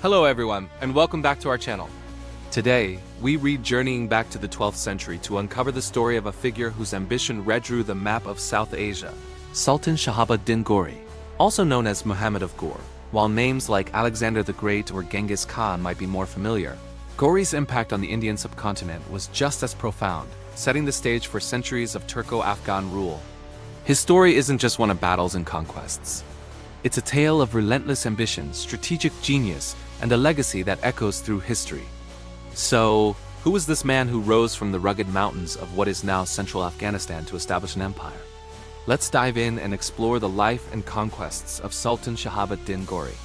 Hello everyone, and welcome back to our channel. Today, we read Journeying Back to the 12th Century to uncover the story of a figure whose ambition redrew the map of South Asia, Sultan Shahabud din Ghori, also known as Muhammad of Ghor. While names like Alexander the Great or Genghis Khan might be more familiar, Ghori's impact on the Indian subcontinent was just as profound, setting the stage for centuries of Turco-Afghan rule. His story isn't just one of battles and conquests. It's a tale of relentless ambition, strategic genius, and a legacy that echoes through history. So, who was this man who rose from the rugged mountains of what is now central Afghanistan to establish an empire? Let's dive in and explore the life and conquests of Sultan Shahabud din Ghori.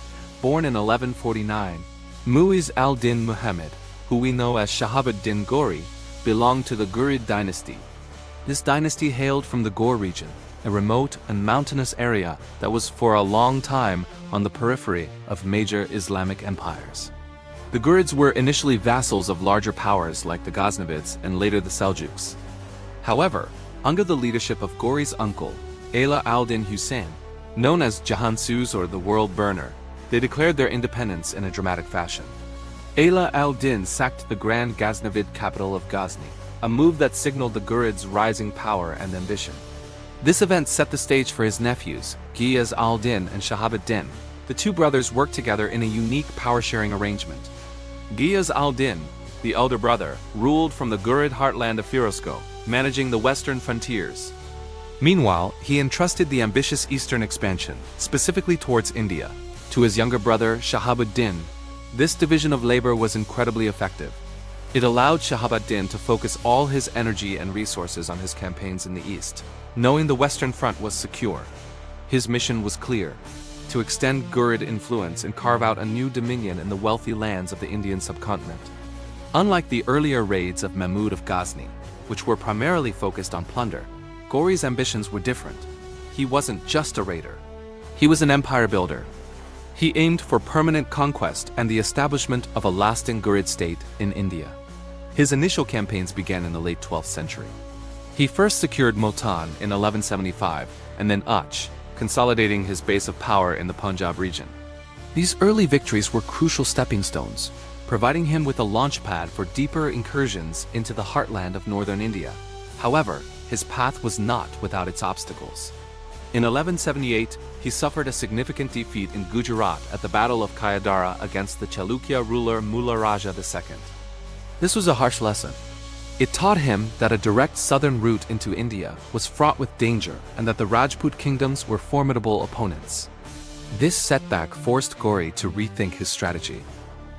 Born in 1149, Muiz al-Din Muhammad, who we know as Shahabud din Ghori, belonged to the Ghurid dynasty. This dynasty hailed from the Ghor region, a remote and mountainous area that was for a long time on the periphery of major Islamic empires. The Ghurids were initially vassals of larger powers like the Ghaznavids and later the Seljuks. However, under the leadership of Ghori's uncle, Ala al-Din Hussein, known as Jahansuz or the World Burner, they declared their independence in a dramatic fashion. Ala al-Din sacked the grand Ghaznavid capital of Ghazni, a move that signaled the Ghurids' rising power and ambition. This event set the stage for his nephews, Ghiyas al-Din and Shahabud din. The two brothers worked together in a unique power-sharing arrangement. Ghiyas al-Din, the elder brother, ruled from the Ghurid heartland of Firozkoh, managing the western frontiers. Meanwhile, he entrusted the ambitious eastern expansion, specifically towards India, to his younger brother Shahabud din. This division of labor was incredibly effective. It allowed Shahabud din to focus all his energy and resources on his campaigns in the east, knowing the western front was secure. His mission was clear: to extend Ghurid influence and carve out a new dominion in the wealthy lands of the Indian subcontinent. Unlike the earlier raids of Mahmud of Ghazni, which were primarily focused on plunder, Ghori's ambitions were different. He wasn't just a raider. He was an empire builder. He aimed for permanent conquest and the establishment of a lasting Ghurid state in India. His initial campaigns began in the late 12th century. He first secured Multan in 1175 and then Ach, consolidating his base of power in the Punjab region. These early victories were crucial stepping stones, providing him with a launchpad for deeper incursions into the heartland of northern India. However, his path was not without its obstacles. In 1178, he suffered a significant defeat in Gujarat at the Battle of Kayadara against the Chalukya ruler Mula Raja II. This was a harsh lesson. It taught him that a direct southern route into India was fraught with danger and that the Rajput kingdoms were formidable opponents. This setback forced Ghori to rethink his strategy.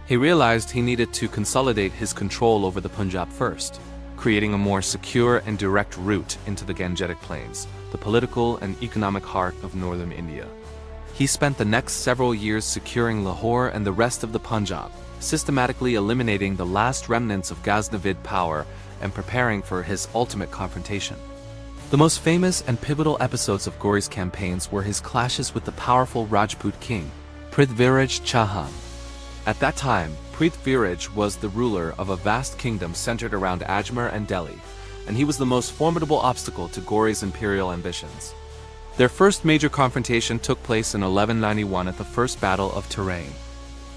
He realized he needed to consolidate his control over the Punjab first, creating a more secure and direct route into the Gangetic Plains, the political and economic heart of northern India. He spent the next several years securing Lahore and the rest of the Punjab, systematically eliminating the last remnants of Ghaznavid power and preparing for his ultimate confrontation. The most famous and pivotal episodes of Ghori's campaigns were his clashes with the powerful Rajput king, Prithviraj Chauhan. At that time, Prithviraj was the ruler of a vast kingdom centered around Ajmer and Delhi, and he was the most formidable obstacle to Ghori's imperial ambitions. Their first major confrontation took place in 1191 at the First Battle of Tarain.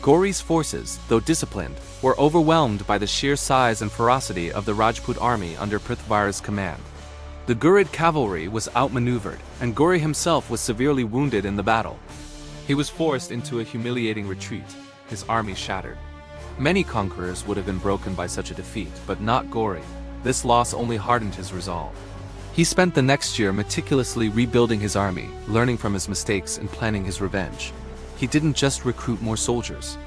Ghori's forces, though disciplined, were overwhelmed by the sheer size and ferocity of the Rajput army under Prithviraj's command. The Ghurid cavalry was outmaneuvered, and Ghori himself was severely wounded in the battle. He was forced into a humiliating retreat, his army shattered. Many conquerors would have been broken by such a defeat, but not Ghori. This loss only hardened his resolve. He spent the next year meticulously rebuilding his army, learning from his mistakes and planning his revenge. He didn't just recruit more soldiers.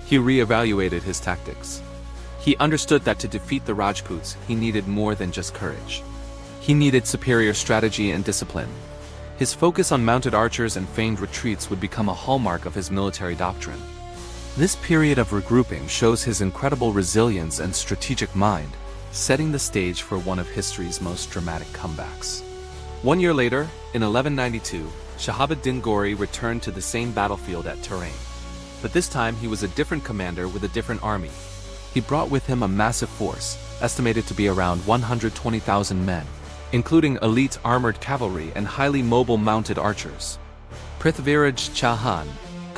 He re-evaluated his tactics. He understood that to defeat the Rajputs, he needed more than just courage. He needed superior strategy and discipline. His focus on mounted archers and feigned retreats would become a hallmark of his military doctrine. This period of regrouping shows his incredible resilience and strategic mind, setting the stage for one of history's most dramatic comebacks. 1 year later, in 1192, Shahabud din Ghori returned to the same battlefield at Tarain. But this time he was a different commander with a different army. He brought with him a massive force, estimated to be around 120,000 men, including elite armored cavalry and highly mobile mounted archers. Prithviraj Chauhan,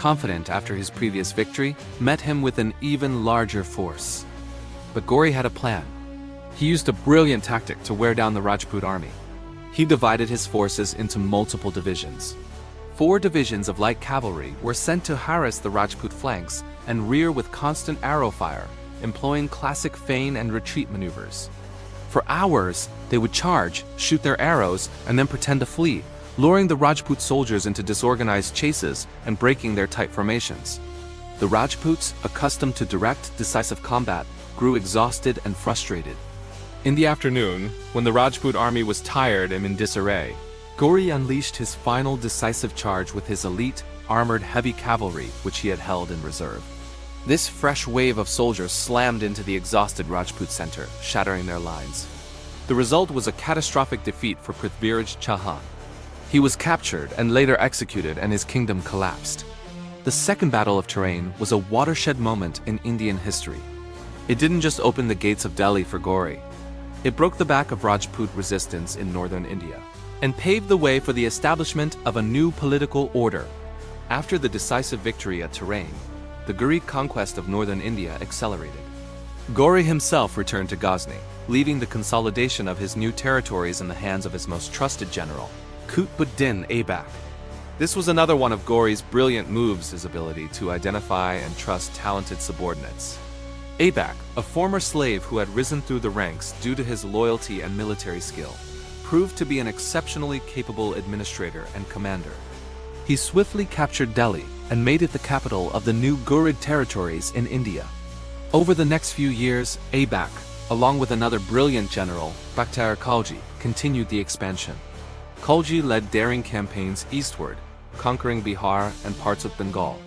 confident after his previous victory, met him with an even larger force. But Gauri had a plan. He used a brilliant tactic to wear down the Rajput army. He divided his forces into multiple divisions. 4 divisions of light cavalry were sent to harass the Rajput flanks and rear with constant arrow fire, employing classic feign and retreat maneuvers. For hours, they would charge, shoot their arrows, and then pretend to flee, luring the Rajput soldiers into disorganized chases and breaking their tight formations. The Rajputs, accustomed to direct, decisive combat, grew exhausted and frustrated. In the afternoon, when the Rajput army was tired and in disarray, Gauri unleashed his final decisive charge with his elite, armored heavy cavalry which he had held in reserve. This fresh wave of soldiers slammed into the exhausted Rajput center, shattering their lines. The result was a catastrophic defeat for Prithviraj Chauhan. He was captured and later executed, and his kingdom collapsed. The Second Battle of Tarain was a watershed moment in Indian history. It didn't just open the gates of Delhi for Gauri. It broke the back of Rajput resistance in northern India and paved the way for the establishment of a new political order. After the decisive victory at Tarain, the Ghurid conquest of northern India accelerated. Gauri himself returned to Ghazni, leaving the consolidation of his new territories in the hands of his most trusted general, Qutb-ud-Din Aibak. This was another one of Gauri's brilliant moves, his ability to identify and trust talented subordinates. Aibak, a former slave who had risen through the ranks due to his loyalty and military skill, proved to be an exceptionally capable administrator and commander. He swiftly captured Delhi and made it the capital of the new Ghurid territories in India. Over the next few years, Aibak, along with another brilliant general, Bakhtiar Khalji, continued the expansion. Khalji led daring campaigns eastward, conquering Bihar and parts of Bengal,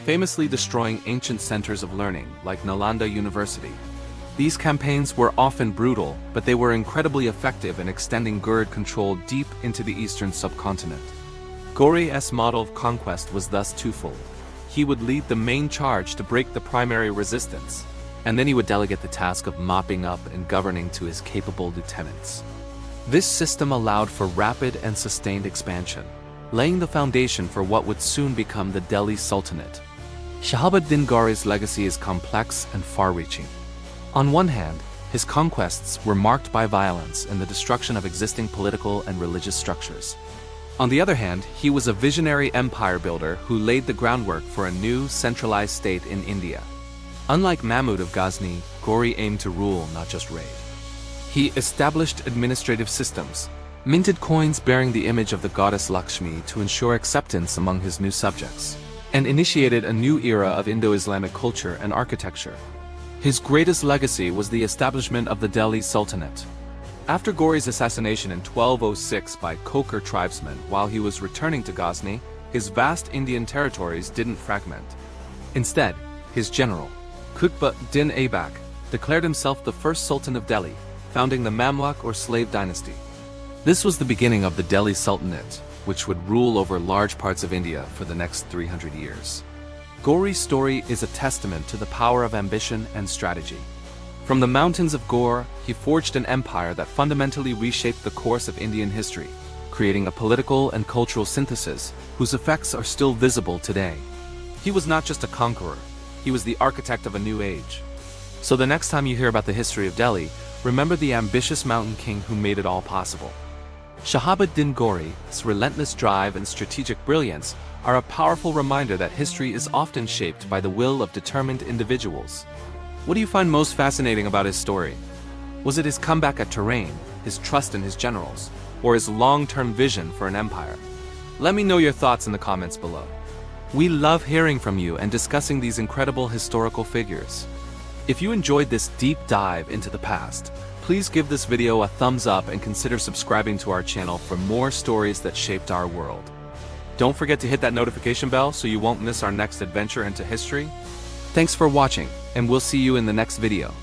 famously destroying ancient centers of learning like Nalanda University. These campaigns were often brutal, but they were incredibly effective in extending Ghurid control deep into the eastern subcontinent. Gauri's model of conquest was thus twofold. He would lead the main charge to break the primary resistance, and then he would delegate the task of mopping up and governing to his capable lieutenants. This system allowed for rapid and sustained expansion, laying the foundation for what would soon become the Delhi Sultanate. Shahabud Gauri's legacy is complex and far-reaching. On one hand, his conquests were marked by violence and the destruction of existing political and religious structures. On the other hand, he was a visionary empire builder who laid the groundwork for a new, centralized state in India. Unlike Mahmud of Ghazni, Gauri aimed to rule, not just reign. He established administrative systems, minted coins bearing the image of the goddess Lakshmi to ensure acceptance among his new subjects, and initiated a new era of Indo-Islamic culture and architecture. His greatest legacy was the establishment of the Delhi Sultanate. After Gauri's assassination in 1206 by Kokar tribesmen while he was returning to Ghazni, his vast Indian territories didn't fragment. Instead, his general, Qutb-ud-Din Aibak, declared himself the first Sultan of Delhi, founding the Mamluk or slave dynasty. This was the beginning of the Delhi Sultanate, which would rule over large parts of India for the next 300 years. Gauri's story is a testament to the power of ambition and strategy. From the mountains of Gaur, he forged an empire that fundamentally reshaped the course of Indian history, creating a political and cultural synthesis whose effects are still visible today. He was not just a conqueror, he was the architect of a new age. So the next time you hear about the history of Delhi, remember the ambitious mountain king who made it all possible. Shahabud Gauri's relentless drive and strategic brilliance are a powerful reminder that history is often shaped by the will of determined individuals. What do you find most fascinating about his story? Was it his comeback at Tarain, his trust in his generals, or his long-term vision for an empire? Let me know your thoughts in the comments below. We love hearing from you and discussing these incredible historical figures. If you enjoyed this deep dive into the past, please give this video a thumbs up and consider subscribing to our channel for more stories that shaped our world. Don't forget to hit that notification bell so you won't miss our next adventure into history. Thanks for watching, and we'll see you in the next video.